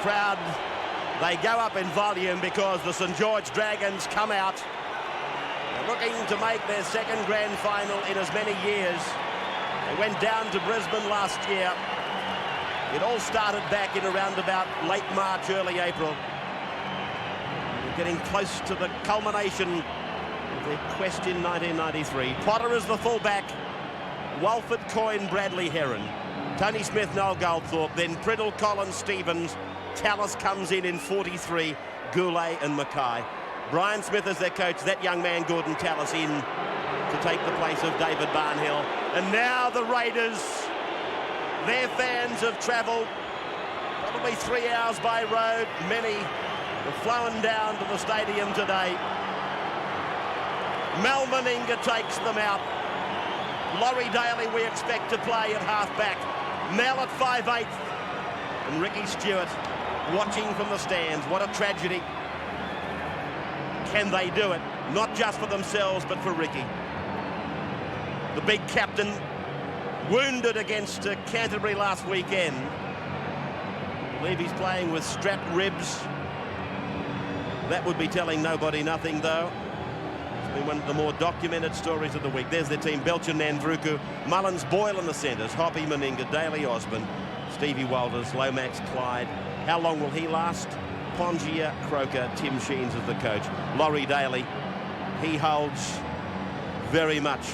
crowd, they go up in volume because the St George Dragons come out. They're looking to make their second grand final in as many years. They went down to Brisbane last year. It all started back in around about late March, early April. We're getting close to the culmination of their quest in 1993. Potter is the fullback. Walford, Coyne, Bradley, Heron. Tony Smith, Noel Goldthorpe. Then Priddle, Collins, Stevens. Tallis comes in 43. Goulet and Mackay. Brian Smith is their coach. That young man, Gordon Tallis, in to take the place of David Barnhill. And now the Raiders, their fans have travelled probably 3 hours by road. Many have flown down to the stadium today. Mel Meninga takes them out. Laurie Daly we expect to play at half-back. Mel at 5'8", and Ricky Stewart watching from the stands. What a tragedy. Can they do it? Not just for themselves, but for Ricky. The big captain, wounded against Canterbury last weekend. I believe he's playing with strapped ribs. That would be telling nobody nothing, though. It's been one of the more documented stories of the week. There's their team: Belcher, Nandruku, Mullins, Boyle in the centres, Hoppy, Meninga, Daly, Osborne, Stevie Walters, Lomax, Clyde. How long will he last? Pongia, Croker, Tim Sheens as the coach. Laurie Daly, he holds very much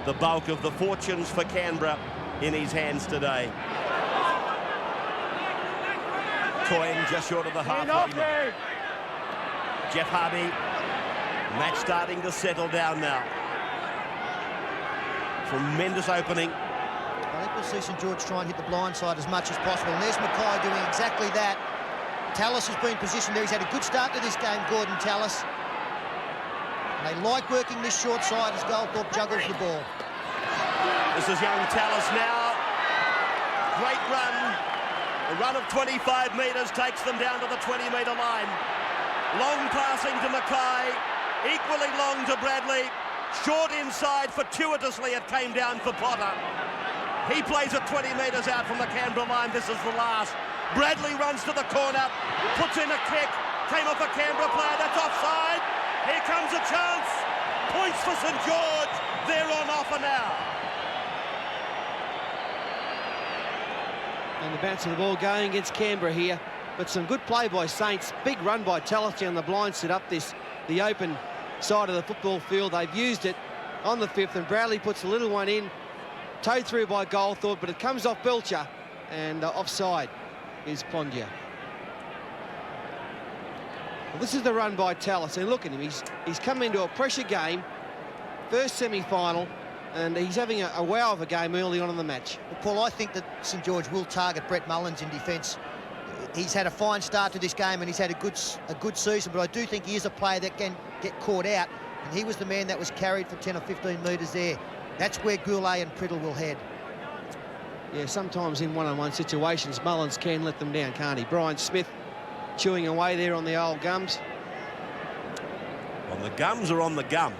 the bulk of the fortunes for Canberra in his hands today. Coyne just short of the halfway mark. Jeff Hardy, match starting to settle down now. Tremendous opening. I think we'll see St George try and hit the blind side as much as possible. And there's Mackay doing exactly that. Tallis has been positioned there. He's had a good start to this game, Gordon Tallis. And they like working this short side as Goldthorpe juggles the ball. This is young Tallis now. Great run. A run of 25 metres takes them down to the 20-metre line. Long passing to Mackay. Equally long to Bradley. Short inside. Fortuitously it came down for Potter. He plays it 20 metres out from the Canberra line. This is the last. Bradley runs to the corner, puts in a kick, came off a Canberra player, that's offside. Here comes a chance. Points for St George. They're on offer now. And the bounce of the ball going against Canberra here. But some good play by Saints. Big run by Tallis down the blind, set up the open side of the football field. They've used it on the 5th, and Bradley puts a little one in. Towed through by Goldthorpe, but it comes off Belcher, and offside is Pongia. Well, this is the run by Tallis, and look at him. He's come into a pressure game, first semi-final, and he's having a wow of a game early on in the match. Well, Paul, I think that St George will target Brett Mullins in defence. He's had a fine start to this game, and he's had a good season, but I do think he is a player that can get caught out, and he was the man that was carried for 10 or 15 metres there. That's where Goulet and Priddle will head. Yeah, sometimes in one-on-one situations, Mullins can let them down, can't he? Brian Smith chewing away there on the old gums. On the gums or on the gum?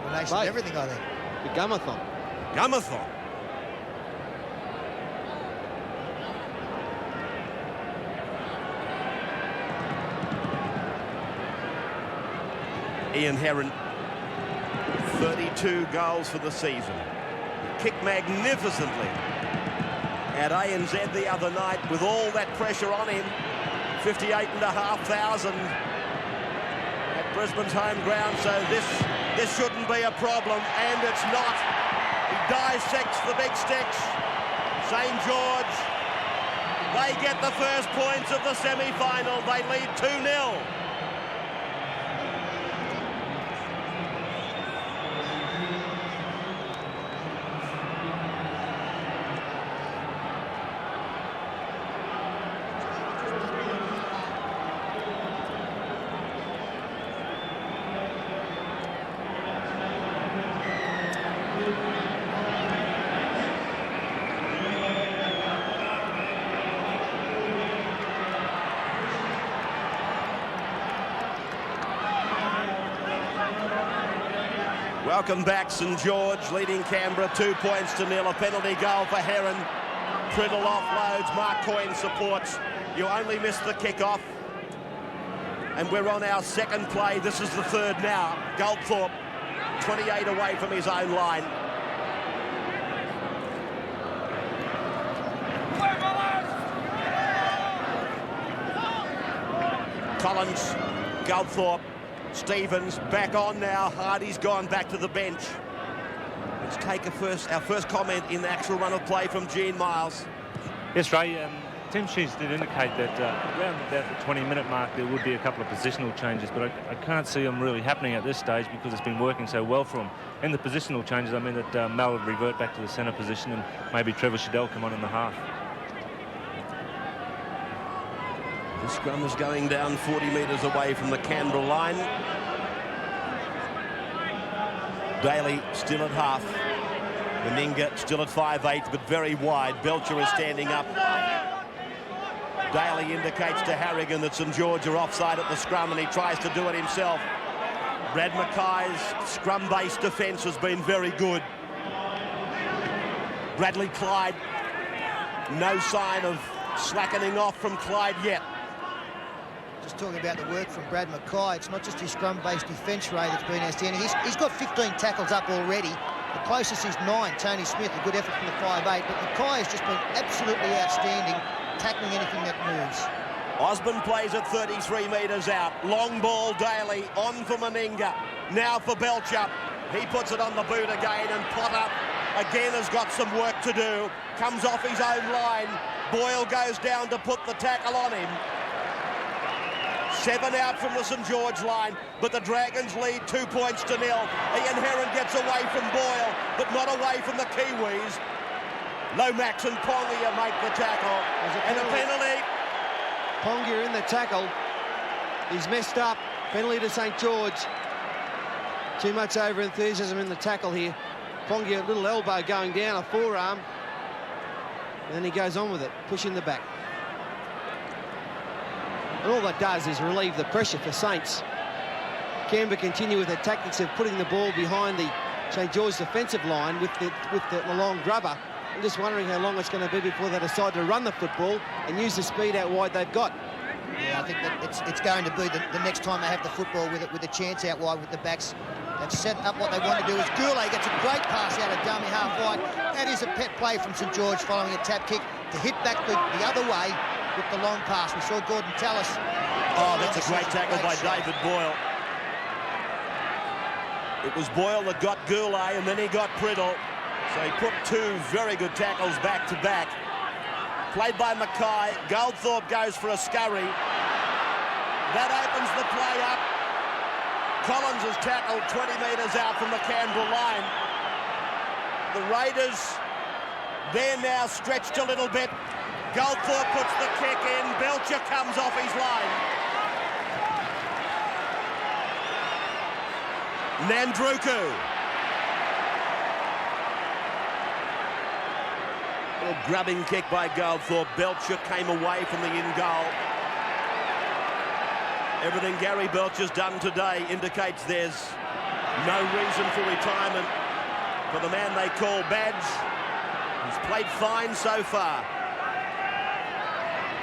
Combination of everything, I think. The gumathon. Gumathon. Ian Heron, 32 goals for the season. Kicked magnificently at ANZ the other night with all that pressure on him. 58,500 at Brisbane's home ground, so this shouldn't be a problem, and it's not. He dissects the big sticks. St George, they get the first points of the semi-final. They lead 2-0. Welcome back, St George, leading Canberra 2 points to nil. A penalty goal for Heron. Priddle offloads, Mark Coyne supports. You only missed the kick-off. And we're on our second play. This is the third now. Goldthorpe, 28 away from his own line. Collins, Goldthorpe, Stevens back on now. Hardy's gone back to the bench. Let's take our first comment in the actual run of play from Gene Miles. Yes, Ray. Tim Sheets did indicate that around about the 20-minute mark there would be a couple of positional changes, but I can't see them really happening at this stage because it's been working so well for him. In the positional changes, I mean that Mal would revert back to the centre position and maybe Trevor Shadell come on in the half. The scrum is going down 40 metres away from the Canberra line. Daly still at half. Meninga still at 5'8", but very wide. Belcher is standing up. Daly indicates to Harrigan that St George are offside at the scrum, and he tries to do it himself. Brad Mackay's scrum-based defence has been very good. Bradley Clyde, no sign of slackening off from Clyde yet. Just talking about the work from Brad Mackay, it's not just his scrum-based defence, Ray, that's been outstanding. He's got 15 tackles up already. The closest is 9, Tony Smith, a good effort from the 5'8", but Mackay has just been absolutely outstanding, tackling anything that moves. Osborne plays at 33 metres out. Long ball, Daly, on for Meninga. Now for Belcher. He puts it on the boot again, and Potter again has got some work to do. Comes off his own line. Boyle goes down to put the tackle on him. 7 out from the St George line, but the Dragons lead 2 points to 0. Ian Heron gets away from Boyle, but not away from the Kiwis. Lomax and Pongia make the tackle, and a penalty. Pongia in the tackle. He's messed up. Penalty to St George. Too much over-enthusiasm in the tackle here. Pongia, a little elbow going down, a forearm. And then he goes on with it, pushing the back. And all that does is relieve the pressure for Saints. Canberra continue with their tactics of putting the ball behind the St George defensive line with the long grubber. I'm just wondering how long it's going to be before they decide to run the football and use the speed out wide they've got. Yeah, I think that it's going to be the next time they have the football with a chance out wide with the backs. They've set up what they want to do. As Goulet gets a great pass out of dummy half wide. That is a pet play from St George following a tap kick to hit back the other way with the long pass. We saw Gordon Tallis. Oh, that's a great tackle by David Boyle. It was Boyle that got Goulet, and then he got Priddle. So he put 2 very good tackles back to back. Played by Mackay. Goldthorpe goes for a scurry. That opens the play up. Collins is tackled 20 metres out from the Canberra line. The Raiders, they're now stretched a little bit. Goldthorpe puts the kick in. Belcher comes off his line. Nandruku. A grabbing kick by Goldthorpe. Belcher came away from the in-goal. Everything Gary Belcher's done today indicates there's no reason for retirement for the man they call Badge. He's played fine so far.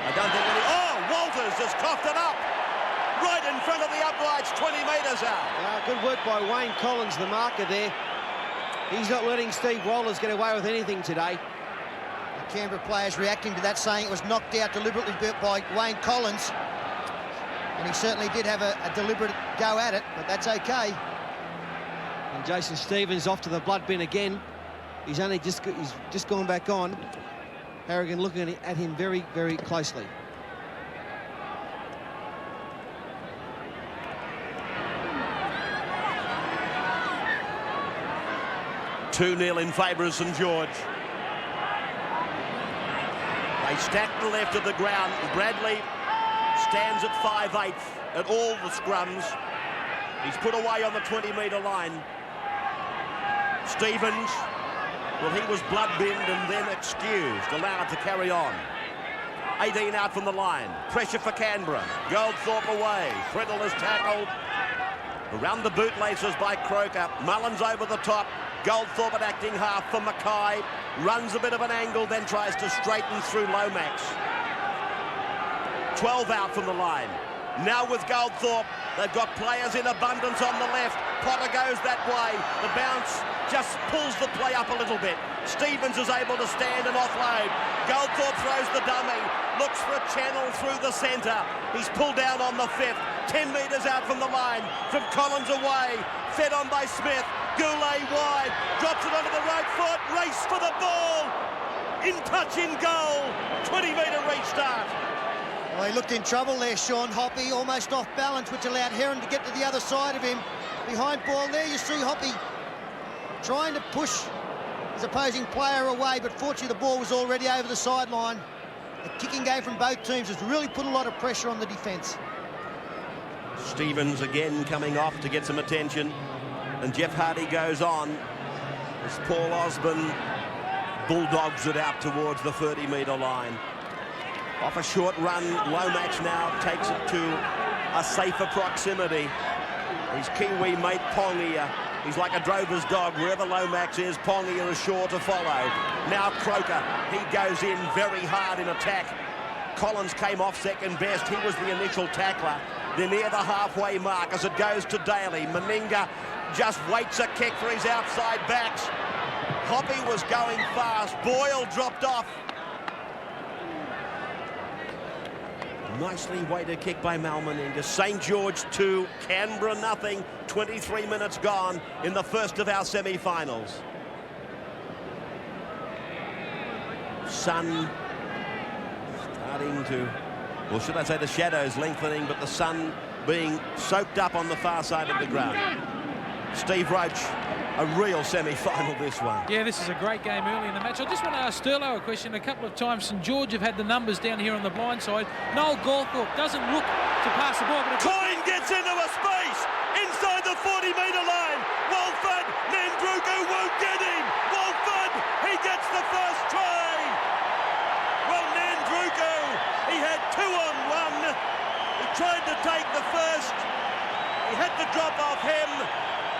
I don't think any... Oh, Walters just coughed it up. Right in front of the uprights, 20 metres out. Good work by Wayne Collins, the marker there. He's not letting Steve Walters get away with anything today. The Canberra players reacting to that, saying it was knocked out deliberately by Wayne Collins. And he certainly did have a deliberate go at it, but that's okay. And Jason Stevens off to the blood bin again. He's just gone back on. Harrigan looking at him very, very closely. Two-nil in favour of St George. They stack the left of the ground. Bradley stands at 5'8" at all the scrums. He's put away on the 20-metre line. Stevens, well, he was blood-binned and then excused, allowed to carry on. 18 out from the line. Pressure for Canberra. Goldthorpe away. Priddle is tackled. Around the bootlaces by Croker. Mullins over the top. Goldthorpe at acting half for Mackay. Runs a bit of an angle, then tries to straighten through Lomax. 12 out from the line. Now with Goldthorpe, they've got players in abundance on the left. Potter goes that way. The bounce just pulls the play up a little bit. Stevens is able to stand and offload. Goldthorpe throws the dummy, looks for a channel through the centre. He's pulled down on the 5th, 10 metres out from the line, from Collins away, fed on by Smith. Goulet wide, drops it onto the right foot, race for the ball. In touch, in goal, 20-metre restart. Well, he looked in trouble there, Sean Hoppy, almost off balance, which allowed Heron to get to the other side of him. Behind ball there, you see Hoppy trying to push his opposing player away, but fortunately the ball was already over the sideline. The kicking game from both teams has really put a lot of pressure on the defence. Stevens again coming off to get some attention, and Jeff Hardy goes on as Paul Osborne bulldogs it out towards the 30-metre line. Off a short run, Lomax now takes it to a safer proximity. His Kiwi mate Pongia, he's like a drover's dog. Wherever Lomax is, Pongia is sure to follow. Now Croker, he goes in very hard in attack. Collins came off second best. He was the initial tackler. They're near the halfway mark as it goes to Daly. Meninga just waits a kick for his outside backs. Hoppy was going fast. Boyle dropped off. Nicely weighted kick by Mal Meninga. St George 2, Canberra nothing. 23 minutes gone in the first of our semi-finals. Sun starting to, or should I say the shadows lengthening, but the sun being soaked up on the far side of the ground. Steve Roach, a real semi-final this one. Yeah, this is a great game early in the match. I just want to ask Sterlo a question. A couple of times St George have had the numbers down here on the blind side. Noel Goldthorpe doesn't look to pass the ball, but Coyne gets into a space inside the 40-metre line. Walford, Nandruku won't get him. Walford, he gets the first try. Well, Nandruku, he had 2 on 1. He tried to take the first. He had to drop off him.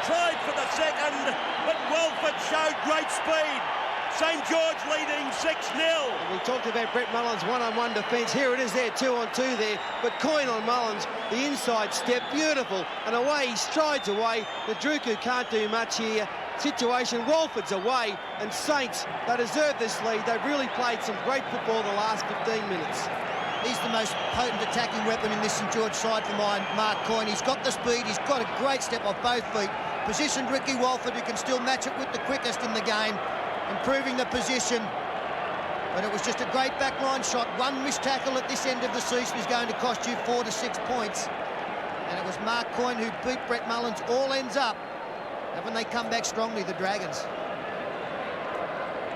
Tried for the second, but Walford showed great speed. St George leading 6-0. We talked about Brett Mullins' one-on-one defence. Here it is there, 2-on-2 there. But Coyne on Mullins, the inside step, beautiful. And away, he strides away. The Druku can't do much here. Situation, Walford's away. And Saints, they deserve this lead. They've really played some great football the last 15 minutes. He's the most potent attacking weapon in this St George side for mine, Mark Coyne. He's got the speed, he's got a great step off both feet. Positioned Ricky Walford, who can still match it with the quickest in the game, improving the position. But it was just a great backline shot. One missed tackle at this end of the season is going to cost you 4 to 6 points. And it was Mark Coyne who beat Brett Mullins. All ends up. Haven't they come back strongly, the Dragons?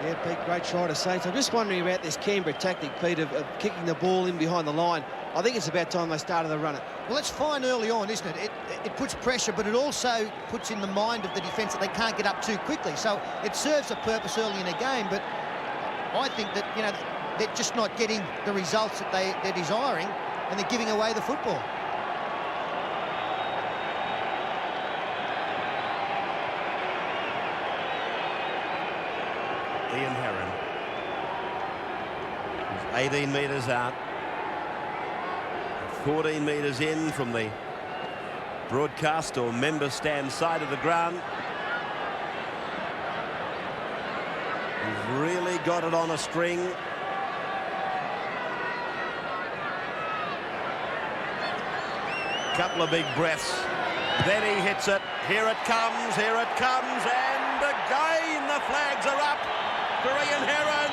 Yeah, Pete, great try to Saints. I'm just wondering about this Canberra tactic, Pete, of kicking the ball in behind the line. I think it's about time they started to run it. Well, it's fine early on, isn't it? It puts pressure, but it also puts in the mind of the defence that they can't get up too quickly. So it serves a purpose early in a game, but I think that, you know, they're just not getting the results that they're desiring, and they're giving away the football. Ian Heron. He's 18 metres out. 14 metres in from the broadcast or member stand side of the ground. He's really got it on a string. Couple of big breaths. Then he hits it. Here it comes, and again the flags are up for Ian Heron.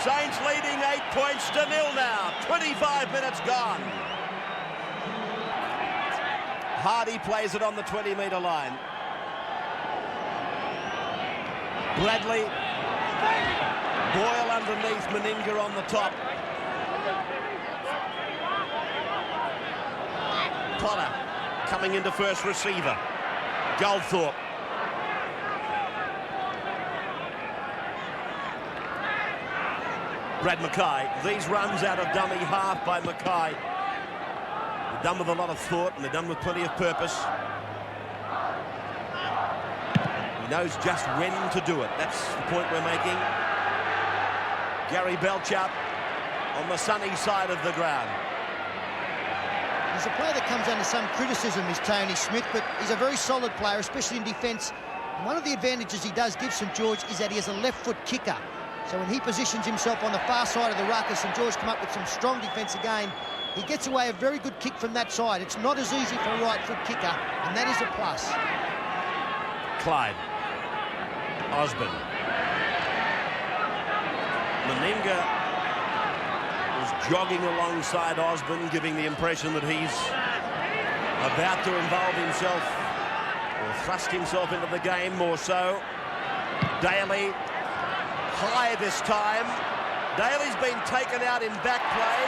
Saints leading 8 points to 0 now. 25 minutes gone. Hardy plays it on the 20-metre line. Bradley. Boyle underneath, Meninga on the top. Potter coming into first receiver. Goldthorpe. Brad Mackay. These runs out of dummy half by Mackay. They're done with a lot of thought and they're done with plenty of purpose. He knows just when to do it. That's the point we're making. Gary Belcher on the sunny side of the ground. He's a player that comes under some criticism, is Tony Smith, but he's a very solid player, especially in defence. One of the advantages he does give St George is that he has a left-foot kicker. So when he positions himself on the far side of the ruck, as St George come up with some strong defence again, he gets away a very good kick from that side. It's not as easy for a right-foot kicker, and that is a plus. Clyde. Osborne. Meninga was jogging alongside Osborne, giving the impression that he's about to involve himself or thrust himself into the game more so. Daly, high this time. Daly's been taken out in back play.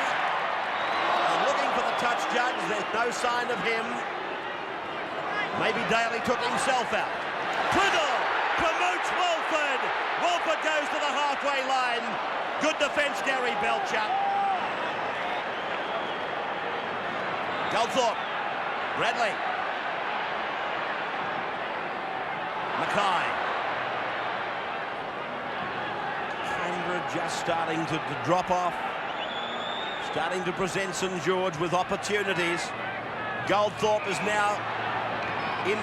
Looking for the touch judge, there's no sign of him. Maybe Daly took himself out. Priddle promotes Walford. Walford goes to the halfway line. Good defence, Gary Belcher. Goldthorpe. Bradley. Mackay. Canberra just starting to drop off. Starting to present St George with opportunities. Goldthorpe is now in.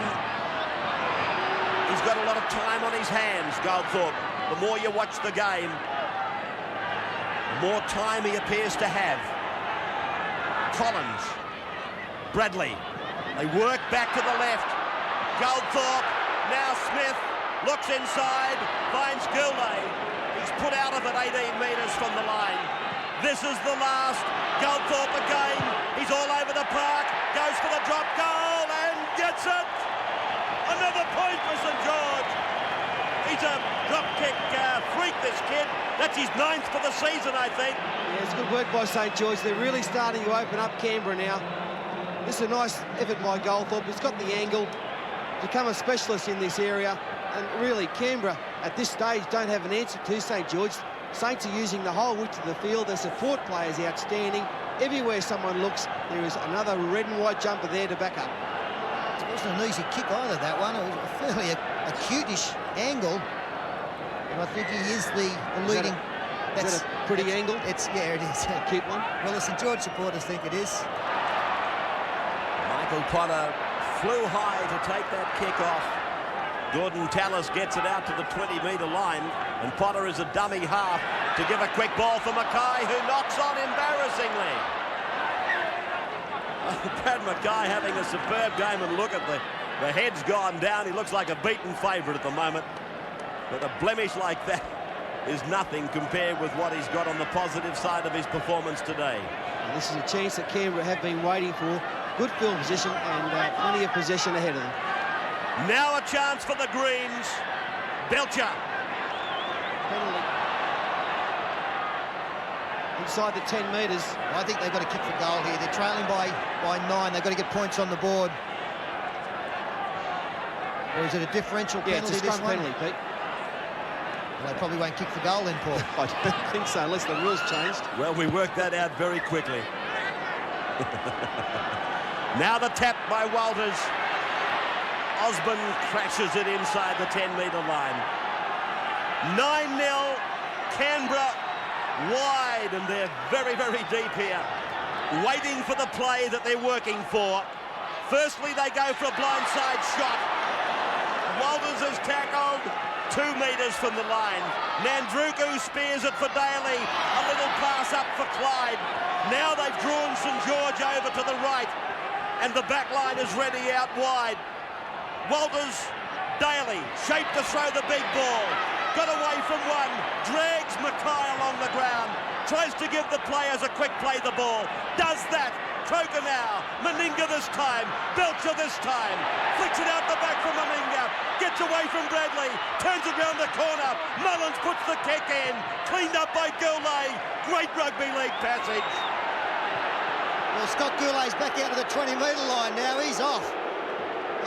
He's got a lot of time on his hands, Goldthorpe. The more you watch the game, the more time he appears to have. Collins. Bradley. They work back to the left. Goldthorpe. Now Smith looks inside. Finds Goulet. He's put out of it 18 metres from the line. This is the last. Goldthorpe again. He's all over the park. Goes for the drop goal and gets it. Another point for St George. He's a drop kick freak, this kid. That's his 9th for the season, I think. Yeah, it's good work by St George. They're really starting to open up Canberra now. This is a nice effort by Goldthorpe. He's got the angle, become a specialist in this area. And really, Canberra at this stage don't have an answer to St George. Saints are using the whole width of the field. Their support players outstanding. Everywhere someone looks, there is another red and white jumper there to back up. It wasn't an easy kick either, that one. It was a fairly acute-ish angle. And I think he is the leading... Is that a pretty angle? Yeah, it is. A cute one? Well, the St George supporters think it is. Michael Potter flew high to take that kick off. Gordon Tallis gets it out to the 20-metre line, and Potter is a dummy half to give a quick ball for Mackay, who knocks on embarrassingly. Brad Mackay having a superb game, and look at the head's gone down. He looks like a beaten favourite at the moment, but a blemish like that is nothing compared with what he's got on the positive side of his performance today. And this is a chance that Canberra have been waiting for. Good field position and plenty of possession ahead of them. Now a chance for the Greens. Belcher. Penalty. Inside the 10 metres. I think they've got to kick for goal here. They're trailing by 9. They've got to get points on the board. Or is it a differential penalty? Yeah, it's a scrum penalty, Pete. Well, they probably won't kick for goal then, Paul. I don't think so, unless the rules changed. Well, we worked that out very quickly. Now the tap by Walters. Osborne crashes it inside the 10-metre line. 9-0, Canberra wide, and they're very, very deep here, waiting for the play that they're working for. Firstly, they go for a blindside shot. Walters is tackled 2 metres from the line. Nandruku spears it for Daly. A little pass up for Clyde. Now they've drawn St George over to the right, and the back line is ready out wide. Walters, Daly, shaped to throw the big ball. Got away from one, drags Mackay along the ground, tries to give the players a quick play the ball. Does that. Croker now, Meninga this time, Belcher this time. Flicks it out the back for Meninga. Gets away from Bradley, turns it round the corner. Mullins puts the kick in, cleaned up by Goulet. Great rugby league passage. Well, Scott Goulet's back out to the 20-metre line now. He's off.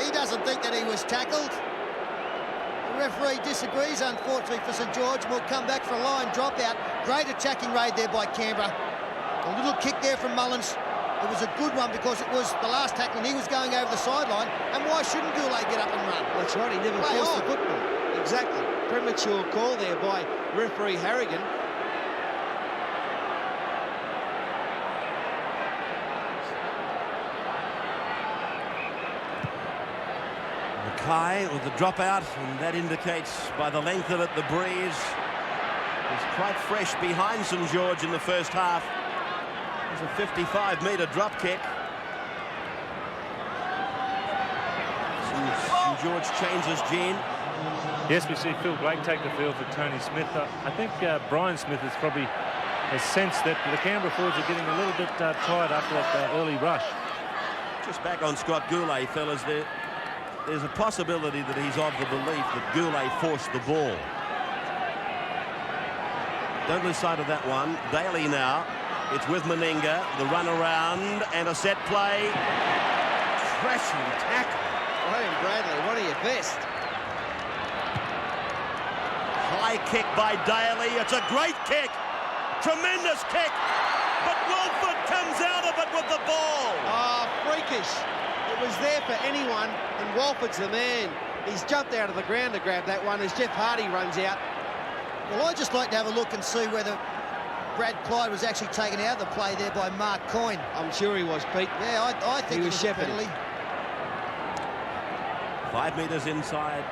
He doesn't think that he was tackled. The referee disagrees, unfortunately, for St George. We'll come back for a line dropout. Great attacking raid there by Canberra. A little kick there from Mullins. It was a good one because it was the last tackle and he was going over the sideline. And why shouldn't Goulet get up and run? That's right, he never Play forced on. the football. Exactly. Premature call there by referee Harrigan. Mackay with the dropout, and that indicates by the length of it the breeze is quite fresh behind St George in the first half. It's a 55-metre drop kick. St George changes Gene. Yes, we see Phil Blake take the field for Tony Smith. I think Brian Smith has probably has sensed that the Canberra forwards are getting a little bit tired after that early rush. Just back on Scott Goulet, fellas. There's a possibility that he's of the belief that Goulet forced the ball. Don't lose sight of that one. Daly now. It's with Meninga. The run around and a set play. Crashing tackle. Graham Bradley, one of your best. High kick by Daly. It's a great kick. Tremendous kick. But Wilford comes out of it with the ball. Oh, freakish. It was there for anyone, and Walford's the man. He's jumped out of the ground to grab that one as Jeff Hardy runs out. Well, I'd just like to have a look and see whether Brad Clyde was actually taken out of the play there by Mark Coyne. I'm sure he was, Pete. Yeah, I think He it was was a shepherding. penalty. 5 metres inside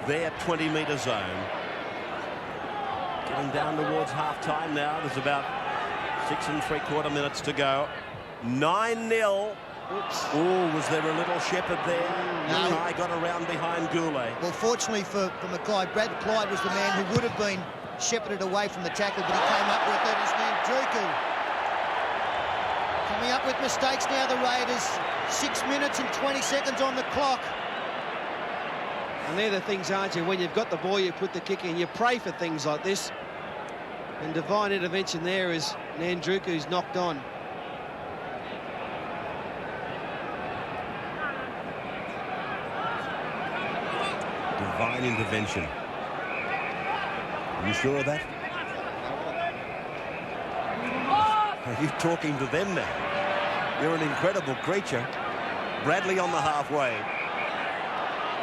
their 20-metre zone. Getting down towards half-time now. There's about 6 3/4 minutes to go. 9-0. Oops. Oh, was there a little shepherd there? No. Mackay got around behind Goulet. Well, fortunately for Mackay, Brad Clyde was the man who would have been shepherded away from the tackle, but he came up with it. His man, Druku. Coming up with mistakes now, the Raiders. 6 minutes and 20 seconds on the clock. And they're the things, aren't you? When you've got the ball, you put the kick in. You pray for things like this. And divine intervention there is Nandruku's knocked on. Divine intervention. Are you sure of that? Are you talking to them now? You're an incredible creature. Bradley on the halfway.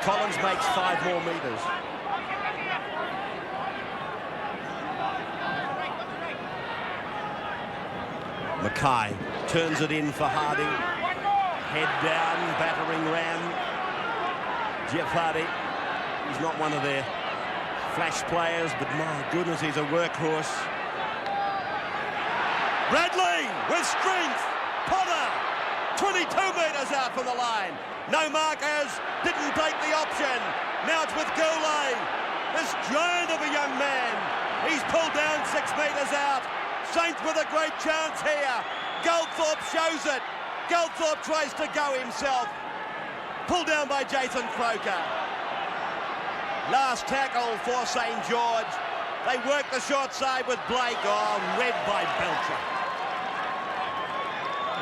Collins makes 5 more metres. Mackay turns it in for Hardy. Head down, battering ram. Jeff Hardy. He's not one of their flash players, but my goodness, he's a workhorse. Bradley with strength. Potter, 22 metres out from the line. No markers, didn't take the option. Now it's with Goulet. This giant of a young man. He's pulled down 6 metres out. Saints with a great chance here. Goldthorpe shows it. Goldthorpe tries to go himself. Pulled down by Jason Croker. Last tackle for St George. They work the short side with Blake. Oh, read by Belcher.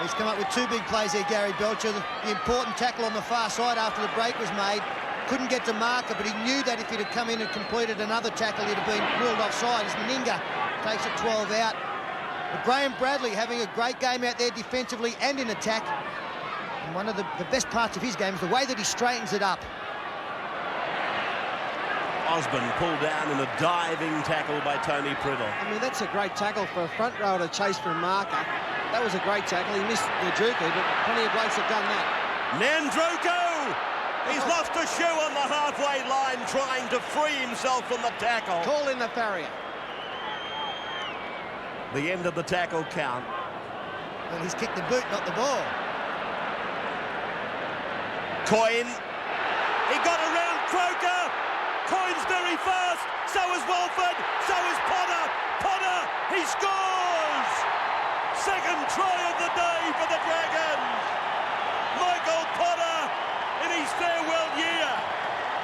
He's come up with 2 big plays there, Gary Belcher. The important tackle on the far side after the break was made. Couldn't get to marker, but he knew that if he'd have come in and completed another tackle, he'd have been ruled offside as Meninga takes it 12 out. But Graham Bradley having a great game out there defensively and in attack. And one of the best parts of his game is the way that he straightens it up. Osborne pulled down in a diving tackle by Tony Priddle. I mean, that's a great tackle for a front row to chase for a marker. That was a great tackle. He missed Nandruku, but plenty of blokes have done that. Nandruku! He's lost a shoe on the halfway line trying to free himself from the tackle. Call in the farrier. The end of the tackle count. Well, he's kicked the boot, not the ball. Coyne. He got around Croker. Coyne's very fast. So is Walford. So is Potter. Potter, he scores! Second try of the day for the Dragons. Michael Potter, in his farewell year,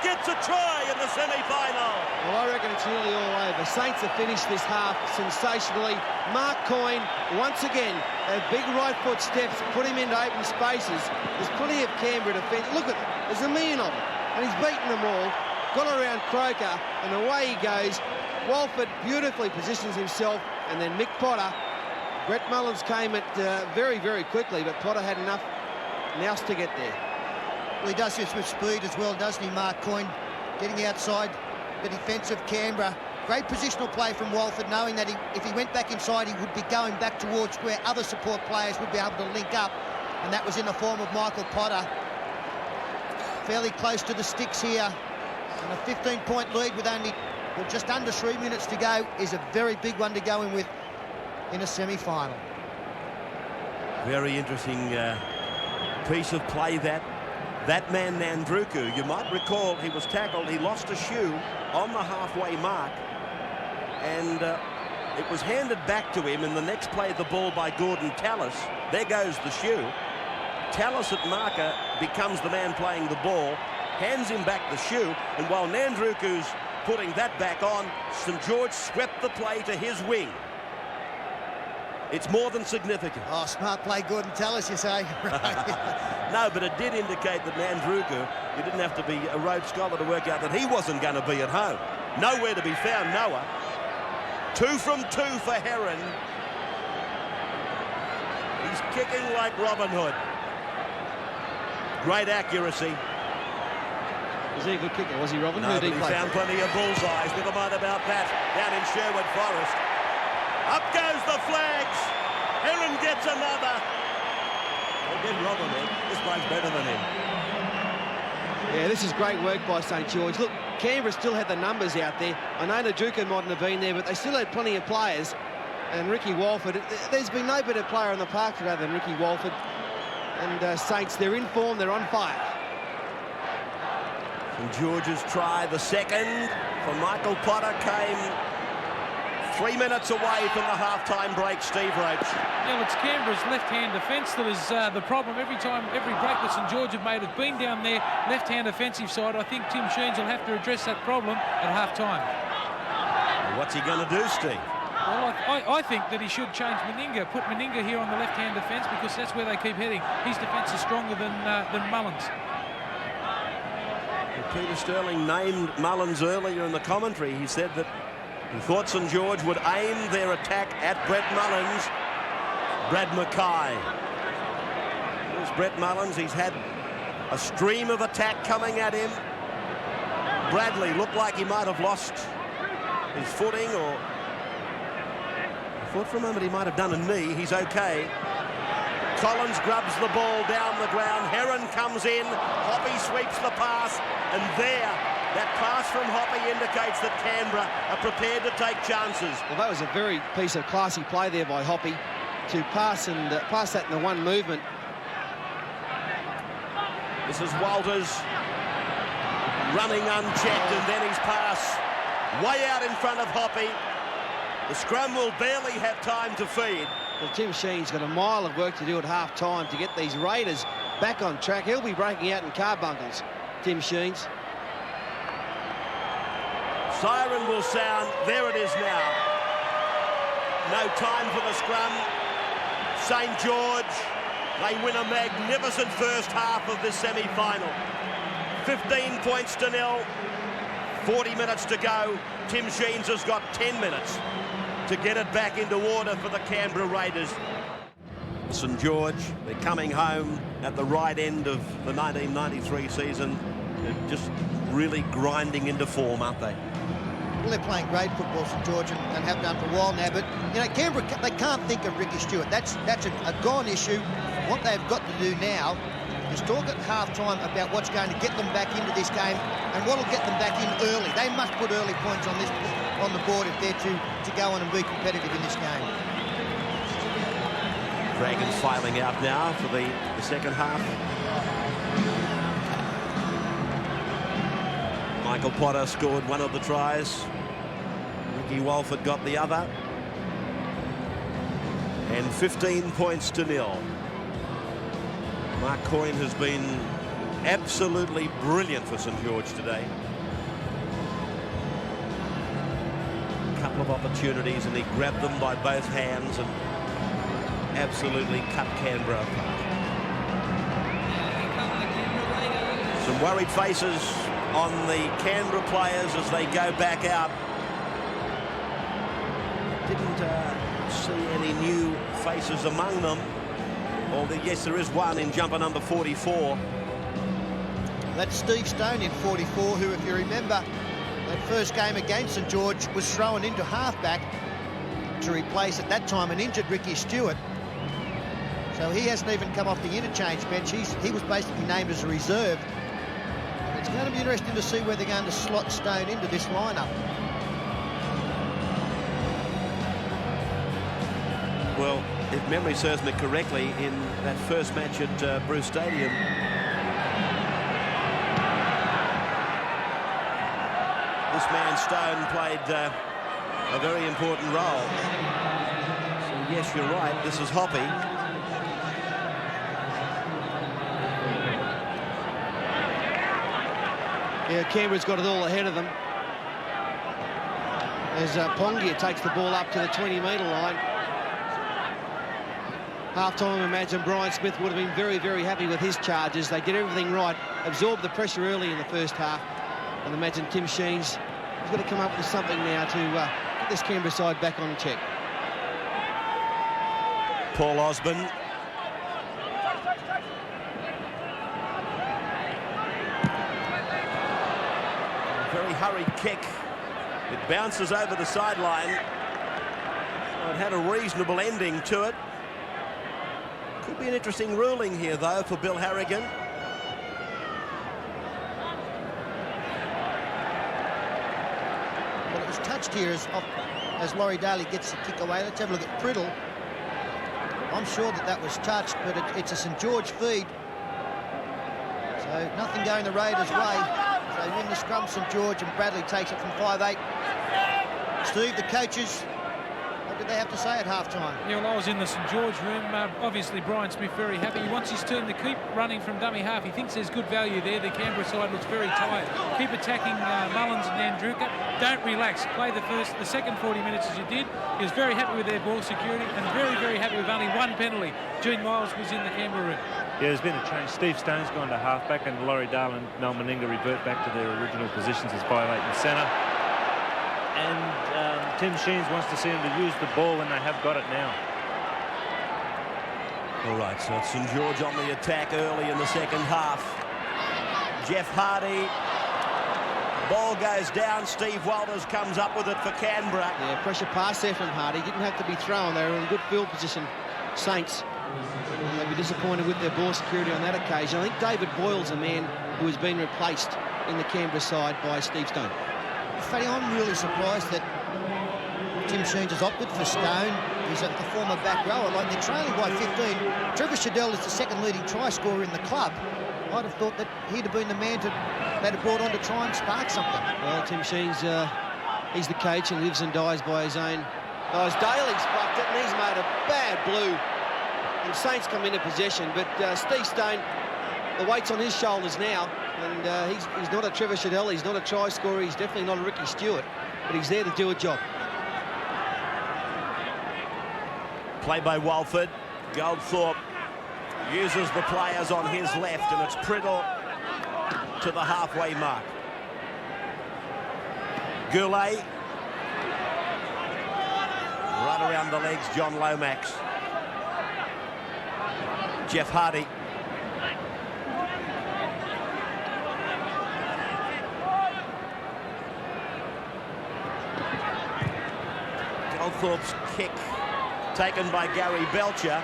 gets a try in the semi-final. Well, I reckon it's nearly all over. Saints have finished this half sensationally. Mark Coyne, once again, those big right foot steps, put him into open spaces. There's plenty of Canberra defence. Look at them. There's a million of them. And he's beaten them all. Got around Croker, and away he goes. Walford beautifully positions himself, and then Mick Potter Brett Mullins came at very, very quickly, but Potter had enough nous to get there. Well, he does this with speed as well, doesn't he, Mark Coyne? Getting outside the defence of Canberra. Great positional play from Walford, knowing that if he went back inside, he would be going back towards where other support players would be able to link up, and that was in the form of Michael Potter. Fairly close to the sticks here, and a 15-point lead with only just under 3 minutes to go is a very big one to go in with in a semi-final. Very interesting piece of play that man Nandruku. You might recall he was tackled, he lost a shoe on the halfway mark, and it was handed back to him in the next play of the ball by Gordon Tallis. There goes the shoe. Tallis at marker becomes the man playing the ball, hands him back the shoe, and while Nandruku's putting that back on, St George swept the play to his wing. It's more than significant. Oh, smart play, Gordon Tallis, you say? No, but it did indicate that Nandruku, you didn't have to be a Rhodes Scholar to work out that he wasn't going to be at home. Nowhere to be found, Noah. 2 from 2 for Heron. He's kicking like Robin Hood. Great accuracy. Was he a good kicker? Was he, Robin? No, but he found plenty of bullseyes. Never mind about that. Down in Sherwood Forest. Up goes the flags. Heron gets another. Well, get Robin in. This bloke's better than him. Yeah, this is great work by St George. Look, Canberra still had the numbers out there. I know Naduka mightn't have been there, but they still had plenty of players. And Ricky Walford, there's been no better player on the park today than Ricky Walford. And Saints, they're in form, they're on fire. St George's try, the second for Michael Potter, came 3 minutes away from the half-time break, Steve Roach. Well, it's Canberra's left-hand defence that is the problem. Every break that St George have made, it's been down their left-hand offensive side. I think Tim Sheens will have to address that problem at half-time. What's he going to do, Steve? Well, I think that he should change Meninga, put Meninga here on the left-hand defence, because that's where they keep heading. His defence is stronger than Mullins. Peter Sterling named Mullins earlier in the commentary. He said that he thought St George would aim their attack at Brett Mullins. Brad Mackay. Here's Brett Mullins. He's had a stream of attack coming at him. Bradley looked like he might have lost his footing, or I thought for a moment he might have done a knee. He's okay. Collins grabs the ball down the ground. Heron comes in. Hoppy sweeps the pass. And there, that pass from Hoppy indicates that Canberra are prepared to take chances. Well, that was a very piece of classy play there by Hoppy to pass that in the one movement. This is Walters running unchecked, and then his pass way out in front of Hoppy. The scrum will barely have time to feed. Well, Tim Sheen's got a mile of work to do at half-time to get these Raiders back on track. He'll be breaking out in carbuncles, Tim Sheens. Siren will sound. There it is now. No time for the scrum. St George, they win a magnificent first half of this semi-final. 15 points to 0. 40 minutes to go. Tim Sheens has got 10 minutes to get it back into order for the Canberra Raiders. St George, they're coming home at the right end of the 1993 season. They're just really grinding into form, aren't they? Well, they're playing great football, St George, and have done for a while now. But, you know, Canberra, they can't think of Ricky Stewart. That's a gone issue. What they've got to do now is talk at half-time about what's going to get them back into this game and what will get them back in early. They must put early points on the board if they're to go on and be competitive in this game. Dragons filing out now for the second half. Michael Potter scored one of the tries. Ricky Walford got the other. And 15 points to 0. Mark Coyne has been absolutely brilliant for St George today. A couple of opportunities and he grabbed them by both hands and absolutely cut Canberra apart. Some worried faces on the Canberra players as they go back out. Didn't see any new faces among them. Although, yes, there is one in jumper number 44. That's Steve Stone in 44, who, if you remember, that first game against St George was thrown into halfback to replace, at that time, an injured Ricky Stewart. So he hasn't even come off the interchange bench. He was basically named as a reserve. It's going to be interesting to see where they're going to slot Stone into this lineup. Well, if memory serves me correctly, in that first match at Bruce Stadium, this man Stone played a very important role. So yes, you're right, this is Hoppy. Yeah, Canberra's got it all ahead of them. As Pongia takes the ball up to the 20-metre line. Half-time, imagine Brian Smith would have been very, very happy with his charges. They did everything right, absorbed the pressure early in the first half. And imagine Tim Sheens has got to come up with something now to get this Canberra side back on check. Paul Osborne. Very hurried kick. It bounces over the sideline. It had a reasonable ending to it. Could be an interesting ruling here, though, for Bill Harrigan. Well, it was touched here as Laurie Daly gets the kick away. Let's have a look at Priddle. I'm sure that was touched, but it's a St George feed. So nothing going the Raiders' way. So in the scrum, St George, and Bradley takes it from 5'8". Steve, the coaches, what did they have to say at half-time? Yeah, well, I was in the St George room. Obviously, Brian Smith very happy. He wants his turn to keep running from dummy half. He thinks there's good value there. The Canberra side looks very tired. Keep attacking Mullins and Nandruka. Don't relax. Play the second 40 minutes as you did. He was very happy with their ball security and very, very happy with only one penalty. Gene Miles was in the Canberra room. Yeah, there's been a change. Steve Stone's gone to halfback, and Laurie Dale and Mel Meninga revert back to their original positions as 5'8" and centre. And Tim Sheens wants to see them to use the ball, and they have got it now. All right, so it's St George on the attack early in the second half. Jeff Hardy. Ball goes down. Steve Walters comes up with it for Canberra. Yeah, pressure pass there from Hardy. Didn't have to be thrown. They were in good field position. Saints, they'll be disappointed with their ball security on that occasion. I think David Boyle's a man who has been replaced in the Canberra side by Steve Stone. Fatty, I'm really surprised that Tim Sheens has opted for Stone. He's a former back rower. Like, they're trailing by 15. Trevor Shadell is the second leading try scorer in the club. I'd have thought that he'd have been the man they'd have brought on to try and spark something. Well, Tim Sheens, he's the coach and lives and dies by his own. As Daly's plucked it, and he's made a bad blue. And Saints come into possession, but Steve Stone, the weight's on his shoulders now, and he's not a Trevor Shadell, he's not a try scorer, he's definitely not a Ricky Stewart, but he's there to do a job. Play by Walford. Goldthorpe uses the players on his left, and it's Priddle to the halfway mark. Goulet. Right around the legs, John Lomax. Jeff Hardy. Goldthorpe's kick taken by Gary Belcher.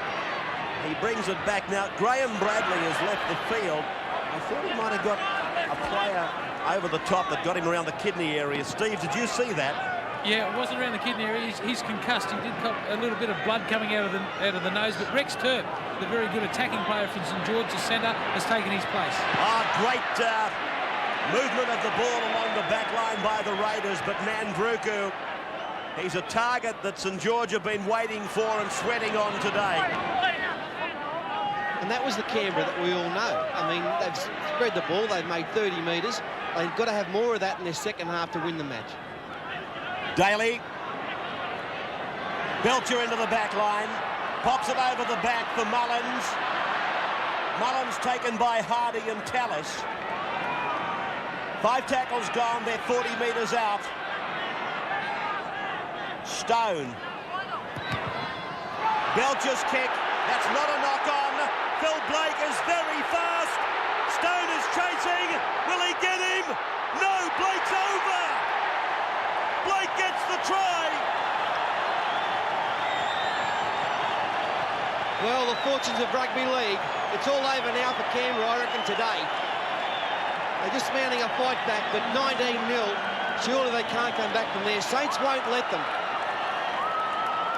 He brings it back now. Graham Bradley has left the field. I thought he might have got a player over the top that got him around the kidney area. Steve, did you see that? Yeah, it wasn't around the kidney area. He's concussed. He did cop a little bit of blood coming out of the nose. But Rex Turp, the very good attacking player from St George's centre, has taken his place. Great movement of the ball along the back line by the Raiders. But Nandruku, he's a target that St George have been waiting for and sweating on today. And that was the Canberra that we all know. I mean, they've spread the ball. They've made 30 metres. They've got to have more of that in their second half to win the match. Daly. Belcher into the back line. Pops it over the back for Mullins. Mullins taken by Hardy and Tallis. 5 tackles gone. They're 40 metres out. Stone. Belcher's kick. That's not a knock-on. Phil Blake is very fast. Stone is chasing. Will he get him? No, Blake's over. Blake gets the try. Well, the fortunes of rugby league, it's all over now for Canberra, I reckon, today. They're just mounting a fight back, but 19-0, surely they can't come back from there. Saints won't let them.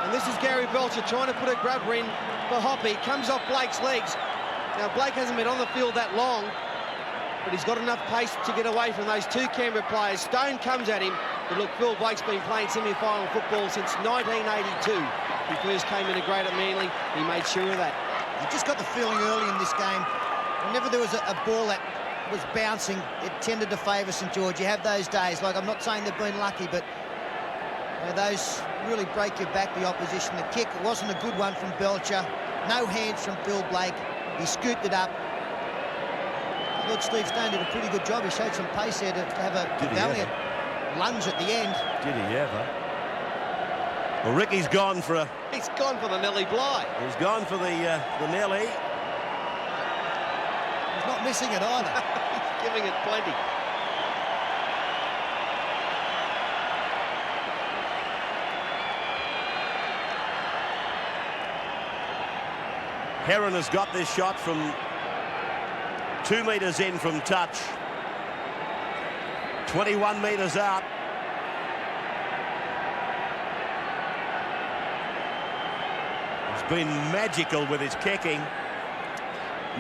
And this is Gary Belcher trying to put a grubber in for Hoppy. Comes off Blake's legs. Now, Blake hasn't been on the field that long, but he's got enough pace to get away from those two Canberra players. Stone comes at him, but look, Phil Blake's been playing semi-final football since 1982. He first came into grade at Manly. He made sure of that. You just got the feeling early in this game, whenever there was a ball that was bouncing, it tended to favour St George. You have those days. Like, I'm not saying they've been lucky, but those really break your back, the opposition. The kick wasn't a good one from Belcher. No hands from Phil Blake. He scooped it up. I thought Steve Stone did a pretty good job. He showed some pace there to have a valiant lunge at the end. Did he ever? Well, Ricky's gone for a... He's gone for the Nelly Bly. He's gone for the Nelly. He's not missing it either. He's giving it plenty. Heron has got this shot from 2 metres in from touch. 21 metres out. He's been magical with his kicking.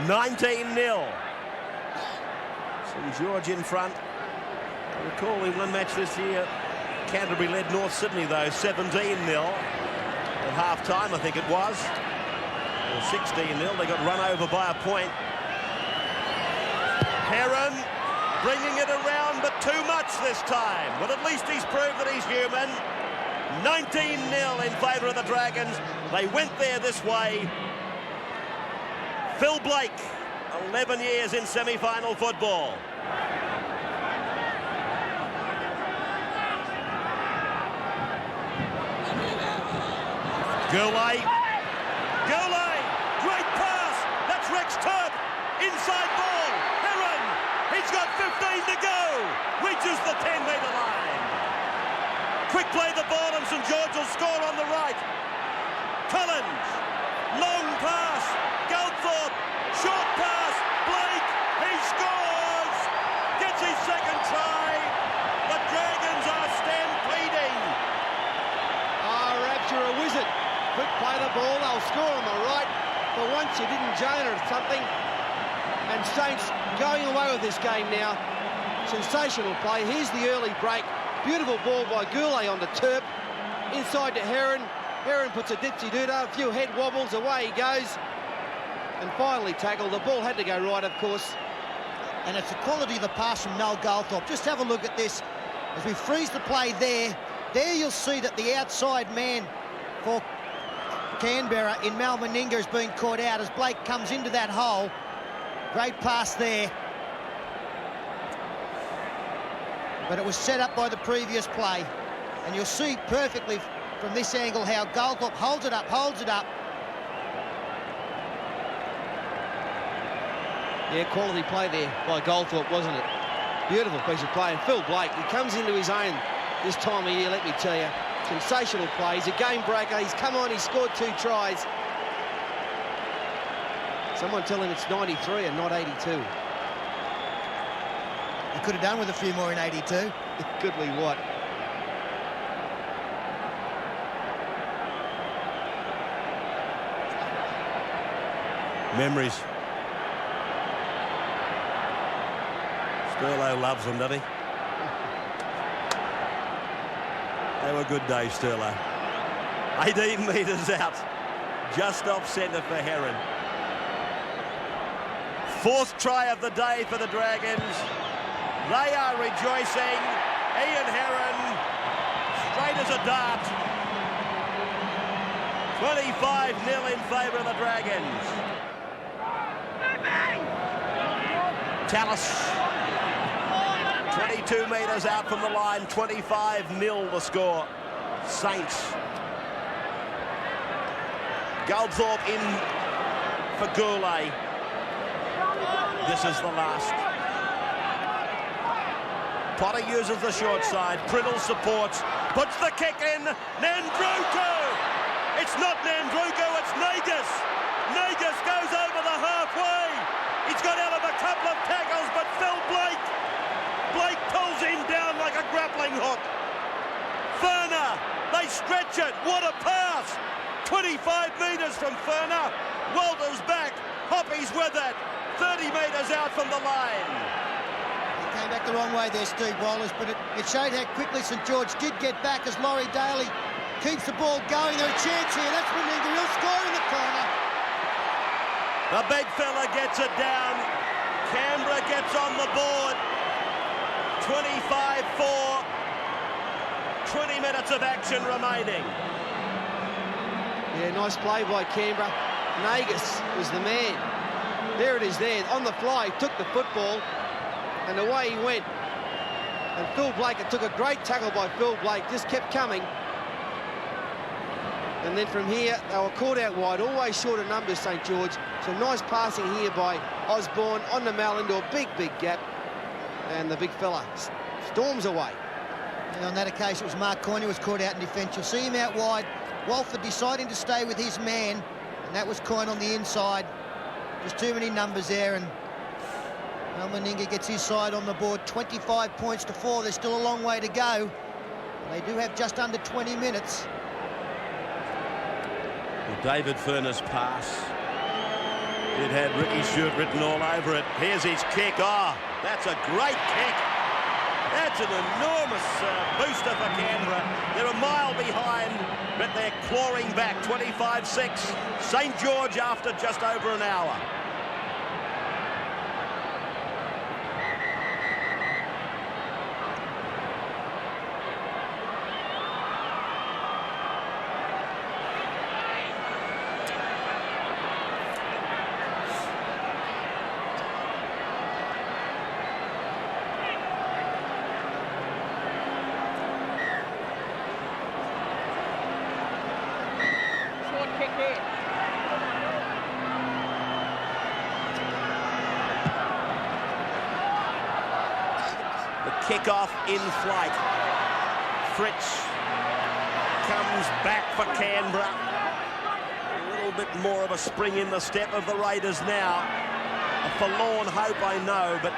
19-0. St George in front. I recall in one match this year, Canterbury led North Sydney, though, 17-0 at half-time, I think it was. 16-0, they got run over by a point. Heron bringing it around, but too much this time. Well, at least he's proved that he's human. 19-0 in favour of the Dragons. They went there this way. Phil Blake, 11 years in semi-final football. Goulet. Great pass. That's Rex Turp. Inside ball. Heron. He's got 15 to go. Reaches the 10-metre line. Quick play the ball and St George will score on the right. Collins. Long pass. Goldthorpe. Short pass. Blake. He scores. Gets his second try. The Dragons are stampeding. Rapture a wizard. Quick play the ball. They'll score on the right. For once, you didn't Jonah or something. And Saints going away with this game now. Sensational play. Here's the early break. Beautiful ball by Goulet onto Turp. Inside to Heron. Heron puts a dipsy-doodah. A few head wobbles. Away he goes. And finally tackled. The ball had to go right, of course. And it's the quality of the pass from Noel Goldthorpe. Just have a look at this. As we freeze the play there, you'll see that the outside man for Canberra in Mal Meninga is being caught out as Blake comes into that hole. Great pass there. But it was set up by the previous play. And you'll see perfectly from this angle how Goldthorpe holds it up. Yeah, quality play there by Goldthorpe, wasn't it? Beautiful piece of play. And Phil Blake, he comes into his own this time of year, let me tell you. Sensational play. He's a game breaker. He's come on, he's scored 2 tries. Someone tell him it's 93 and not 82. He could have done with a few more in 82. Goodly what? Memories. Sterlo loves them, doesn't he? They were good days, Sterlo. 18 metres out. Just off centre for Heron. 4th try of the day for the Dragons. They are rejoicing. Ian Heron, straight as a dart. 25-0 in favour of the Dragons. Tallis. 22 metres out from the line, 25-0 the score. Saints. Goldthorpe in for Goulet. This is the last. Potter uses the short side. Priddle supports. Puts the kick in. Nandruku! It's not Nandruku, it's Nagus. Nagus goes over the halfway. He's got out of a couple of tackles, but Phil Blake pulls him down like a grappling hook. Furner, they stretch it. What a pass! 25 metres from Furner. Walter's back. Hoppy's with it. 30 metres out from the line. He came back the wrong way there, Steve Wallace, but it showed how quickly St George did get back as Laurie Daly keeps the ball going. There's a chance here. That's Meninga. He'll score in the corner. The big fella gets it down. Canberra gets on the board. 25-4. 20 minutes of action remaining. Yeah, nice play by Canberra. Nagus was the man. There it is there, on the fly, he took the football, and away he went. And Phil Blake, it took a great tackle by Phil Blake, just kept coming. And then from here, they were caught out wide, always short of numbers, St George. So nice passing here by Osborne on the Mal into a big, big gap. And the big fella storms away. And on that occasion, it was Mark Coyne who was caught out in defence. You'll see him out wide. Walford deciding to stay with his man, and that was Coyne on the inside. Just too many numbers there, and Meninga gets his side on the board. 25 points to 4. There's still a long way to go. They do have just under 20 minutes. Well, David Furness' pass. It had Ricky Stewart written all over it. Here's his kick. Oh, that's a great kick. That's an enormous booster for Canberra. They're a mile behind, but they're clawing back. 25-6. St George after just over an hour. Kick-off in flight. Fritz comes back for Canberra. A little bit more of a spring in the step of the Raiders now. A forlorn hope, I know, but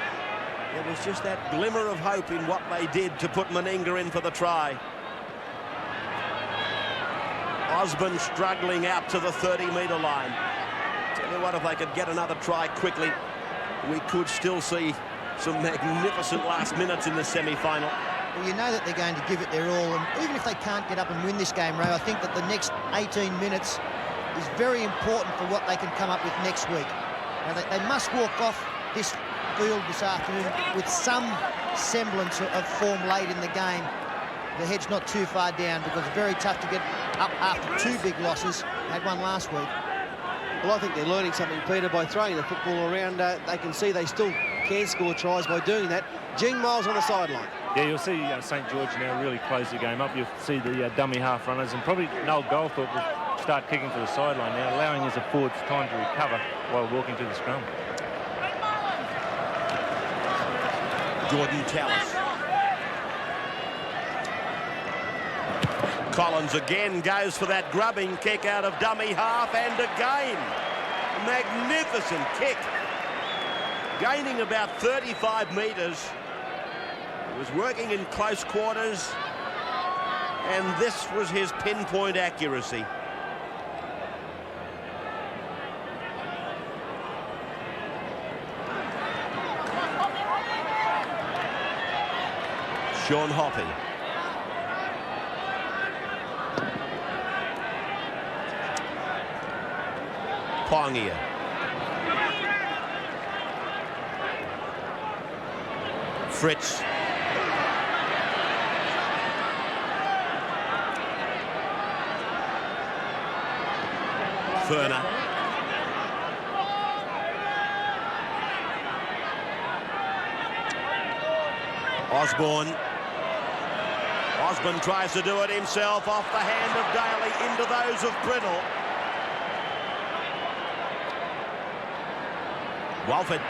there was just that glimmer of hope in what they did to put Meninga in for the try. Osborne struggling out to the 30-metre line. Tell you what, if they could get another try quickly, we could still see some magnificent last minutes in the semi-final. Well, you know that they're going to give it their all, and even if they can't get up and win this game, Ray, I think that the next 18 minutes is very important for what they can come up with next week. Now, they must walk off this field this afternoon with some semblance of form late in the game. The head's not too far down because it's very tough to get up after 2 big losses. They had one last week. Well, I think they're learning something, Peter, by throwing the football around. They can see they still can score tries by doing that. Gene Miles on the sideline. Yeah, you'll see St George now really close the game up. You'll see the dummy half runners, and probably Noel Goldthorpe will start kicking to the sideline now, allowing his forwards time to recover while walking to the scrum. Jordan Tallis. Collins again goes for that grubbing kick out of dummy half, and again, magnificent kick. Gaining about 35 metres. He was working in close quarters, and this was his pinpoint accuracy. Sean Hoppy. Pongia. Fritz. Furner. Osborne. Osborne tries to do it himself off the hand of Daly into those of Priddle. Walford.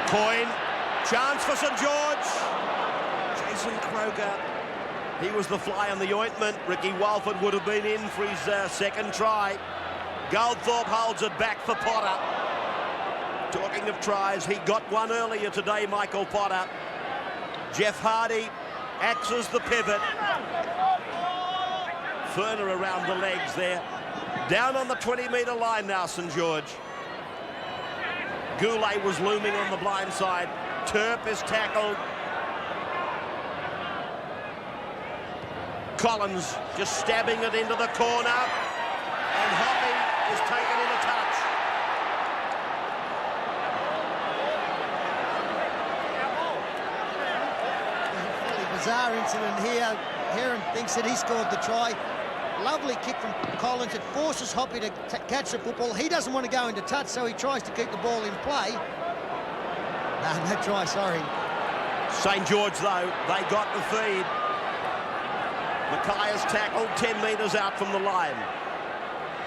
Coyne. Chance for St George. Jason Croker. He was the fly on the ointment. Ricky Walford would have been in for his second try. Goldthorpe holds it back for Potter. Talking of tries, he got one earlier today, Michael Potter. Jeff Hardy acts as the pivot. Ferner around the legs there. Down on the 20-metre line now, St George. Goulet was looming on the blind side. Turp is tackled. Collins just stabbing it into the corner. And Hoppy is taken in a touch. Fairly bizarre incident here. Heron thinks that he scored the try. Lovely kick from Collins. It forces Hoppy to catch the football. He doesn't want to go into touch, so he tries to keep the ball in play. No try, sorry. St George, though, they got the feed. Mackay is tackled 10 metres out from the line.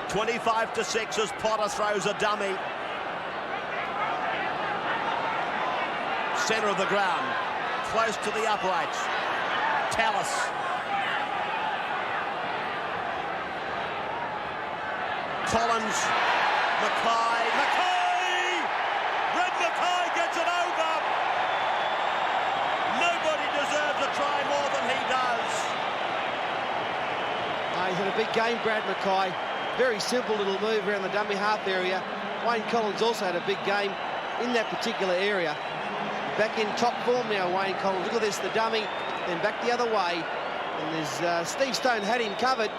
25-6 as Potter throws a dummy. Centre of the ground, close to the uprights. Tallis. Collins, Mackay, Brett Mackay gets it over. Nobody deserves a try more than he does. He's had a big game, Brad Mackay. Very simple little move around the dummy half area. Wayne Collins also had a big game in that particular area. Back in top form now, Wayne Collins. Look at this, the dummy, then back the other way. And there's Steve Stone had him covered,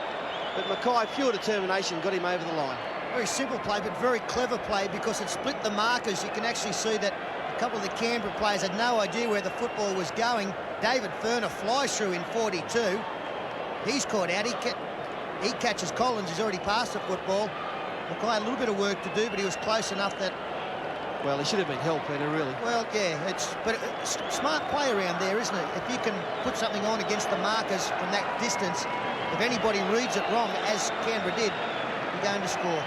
but Mackay, pure determination, got him over the line. Very simple play, but very clever play because it split the markers. You can actually see that a couple of the Canberra players had no idea where the football was going. David Ferner flies through in 42. He's caught out. He catches Collins. He's already passed the football. Mackay had a little bit of work to do, but he was close enough that... Well, he should have been helped, Peter, really. Well, yeah, but it's smart play around there, isn't it? If you can put something on against the markers from that distance, if anybody reads it wrong, as Canberra did, you're going to score.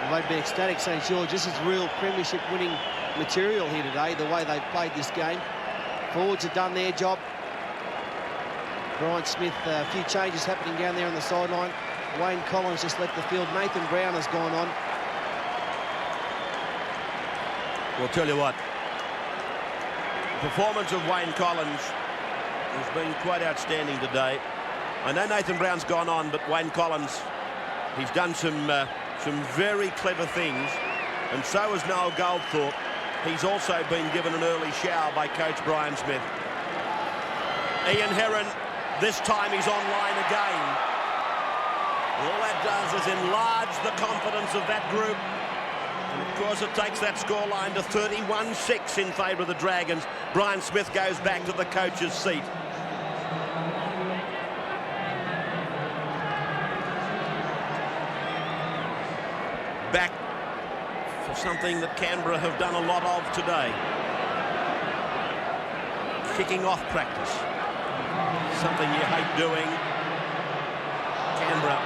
Well, they'd be ecstatic, St George. This is real premiership winning material here today, the way they've played this game. Forwards have done their job. Brian Smith, a few changes happening down there on the sideline. Wayne Collins just left the field. Nathan Brown has gone on. We'll tell you what, the performance of Wayne Collins has been quite outstanding today. I know Nathan Brown's gone on, but Wayne Collins, he's done some very clever things, and so has Noel Goldthorpe. He's also been given an early shower by coach Brian Smith. Ian Heron, this time he's online again. All that does is enlarge the confidence of that group. And of course it takes that scoreline to 31-6 in favour of the Dragons. Brian Smith goes back to the coach's seat. Back for something that Canberra have done a lot of today. Kicking off practice. Something you hate doing. Canberra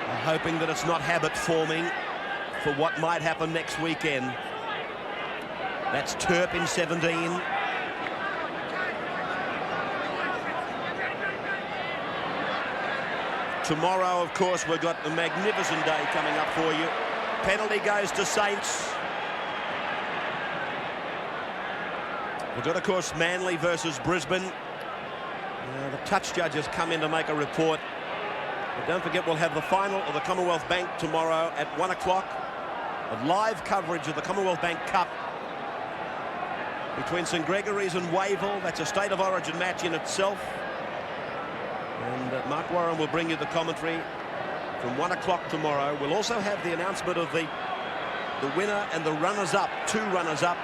are hoping that it's not habit forming for what might happen next weekend. That's Turp in 17. Tomorrow, of course, we've got a magnificent day coming up for you. Penalty goes to Saints. We've got, of course, Manly versus Brisbane. The touch judges come in to make a report. But don't forget, we'll have the final of the Commonwealth Bank tomorrow at 1 o'clock. A live coverage of the Commonwealth Bank Cup between St Gregory's and Wavell. That's a state of origin match in itself. And Mark Warren will bring you the commentary from 1 o'clock tomorrow. We'll also have the announcement of the winner and the runners-up, two runners-up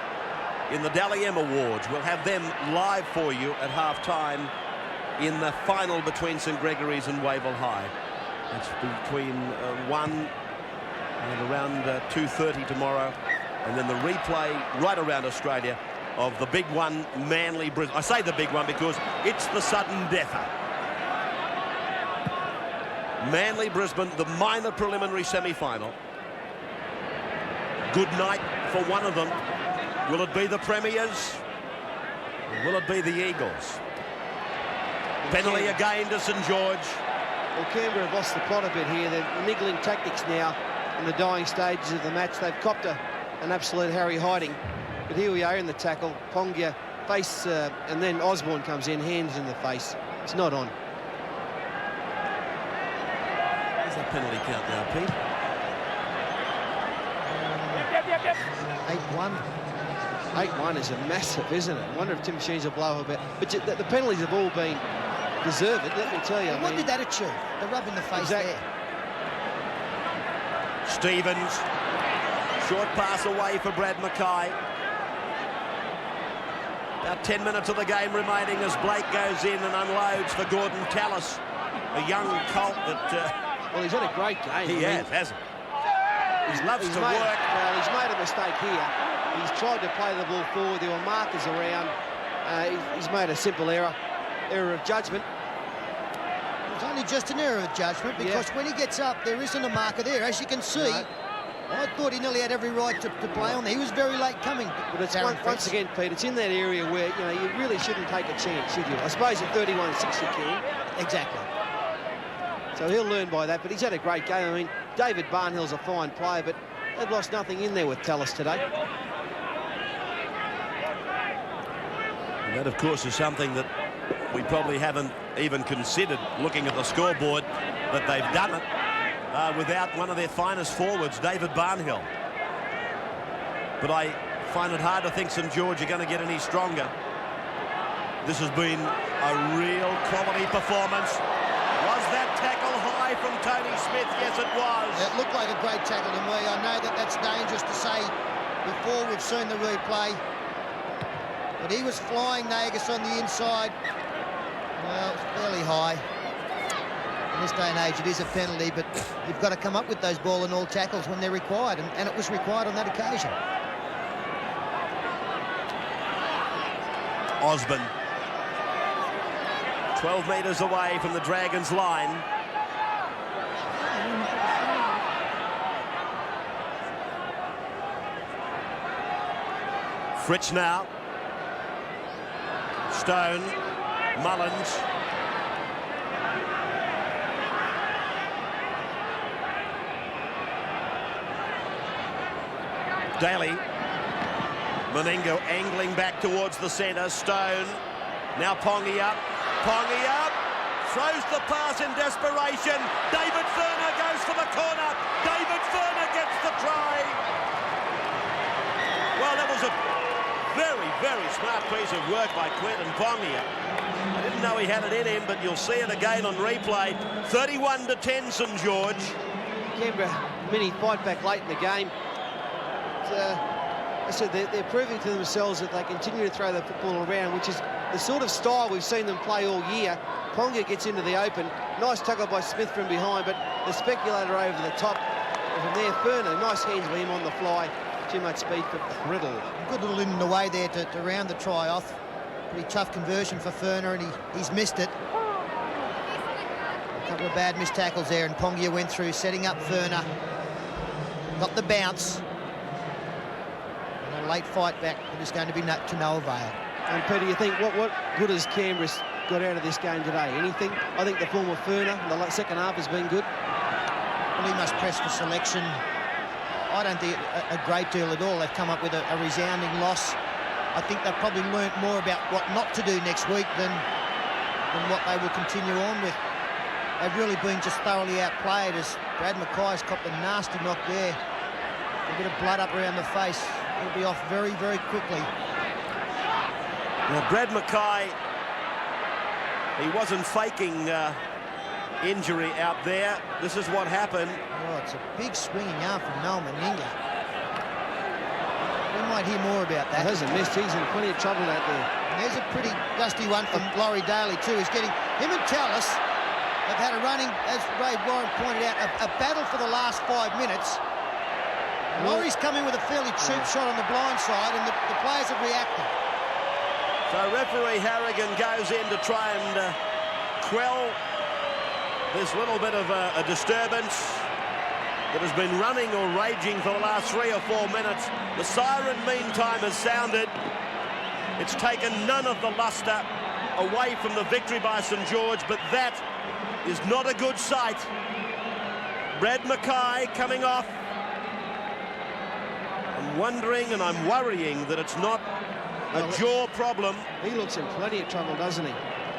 in the Dally M Awards. We'll have them live for you at half-time in the final between St Gregory's and Wavell High. It's between 1 and around 2:30 tomorrow. And then the replay right around Australia of the big one, Manly Brisbane. I say the big one because it's the sudden deather. Manly Brisbane, the minor preliminary semi-final. Good night for one of them. Will it be the Premiers? Or will it be the Eagles? Penalty again to St George. Well, Canberra have lost the plot a bit here. They're niggling tactics now in the dying stages of the match. They've copped an absolute Harry hiding. But here we are in the tackle. Pongia face, and then Osborne comes in, hands in the face. It's not on. Where's that penalty count now, Pete? 8-1. 8-1 is a massive, isn't it? I wonder if Tim Sheens will blow a bit. But the penalties have all been deserved, let me tell you. What did that achieve? The rub in the face there. Stevens. Short pass away for Brad Mackay. About 10 minutes of the game remaining as Blake goes in and unloads for Gordon Tallis, a young colt that... well, he's had a great game. He hasn't. He loves to work. Well, he's made a mistake here. He's tried to play the ball forward. There were markers around. He's made a simple error of judgment. It's only just an error of judgment because when he gets up, there isn't a marker there. As you can see, I thought he nearly had every right to play on there. He was very late coming. But it's once again, Pete, it's in that area where you really shouldn't take a chance, should you? I suppose at 31-6 you can. Exactly. So he'll learn by that, but he's had a great game. I mean, David Barnhill's a fine player, but they've lost nothing in there with Tallis today. And that, of course, is something that we probably haven't even considered looking at the scoreboard, that they've done it without one of their finest forwards, David Barnhill. But I find it hard to think St George are going to get any stronger. This has been a real quality performance. Was that tackle high from Tony Smith? Yes, it was. It looked like a great tackle to me. I know that that's dangerous to say before we've seen the replay. But he was flying Nagas on the inside. Well, it's fairly high. In this day and age, it is a penalty, but you've got to come up with those ball and all tackles when they're required, and it was required on that occasion. Osborne. 12 metres away from the Dragons' line. Fritsch now. Stone. Mullins. Daly. Meningo angling back towards the centre. Stone. Now Pongi up. Pongi up. Throws the pass in desperation. David Furner goes for the corner. David Furner gets the try. Well, that was a very, very smart piece of work by Quentin Pongia. I didn't know he had it in him, but you'll see it again on replay. 31-10 St George. Canberra mini fight back late in the game. I said they're proving to themselves that they continue to throw the football around, which is the sort of style we've seen them play all year. Ponga gets into the open. Nice tackle by Smith from behind, but the speculator over the top. And from there, Furner, nice hands for him on the fly. Too much speed for Priddle. Good little in the way there to round the try off. Pretty tough conversion for Furner, and he's missed it. A couple of bad missed tackles there, and Pongia went through, setting up Furner. Got the bounce. And a late fight back, but it's going to be to no avail. And Peter, you think what good has Canberra got out of this game today? Anything? I think the form of Furner in the second half has been good. Well, he must press for selection. I don't think a great deal at all. They've come up with a resounding loss. I think they've probably learnt more about what not to do next week than what they will continue on with. They've really been just thoroughly outplayed, as Brad Mackay's copped a nasty knock there. A bit of blood up around the face. He'll be off very, very quickly. Well, Brad Mackay, he wasn't faking injury out there. This is what happened. Oh, it's a big swinging arm from Noel Meninga. We might hear more about that. He hasn't missed. He's in plenty of trouble out there. And there's a pretty dusty one from Laurie Daly too. He's getting him and Tallis have had a running, as Ray Warren pointed out, a battle for the last 5 minutes. Laurie's come in with a fairly cheap shot on the blind side, and the players have reacted. So referee Harrigan goes in to try and quell this little bit of a disturbance that has been running or raging for the last 3 or 4 minutes. The siren, meantime, has sounded. It's taken none of the lustre away from the victory by St George, but that is not a good sight. Brad Mackay coming off. I'm wondering and I'm worrying that it's not a jaw problem. He looks in plenty of trouble, doesn't he?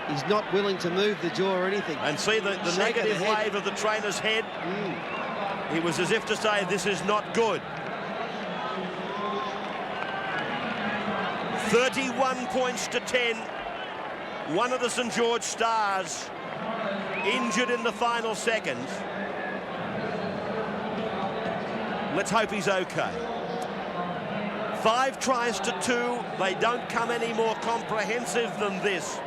He's not willing to move the jaw or anything. And see the negative wave of the trainer's head. He was as if to say, this is not good. 31 points to 10. One of the St George stars injured in the final seconds. Let's hope he's okay. 5 tries to 2. They don't come any more comprehensive than this.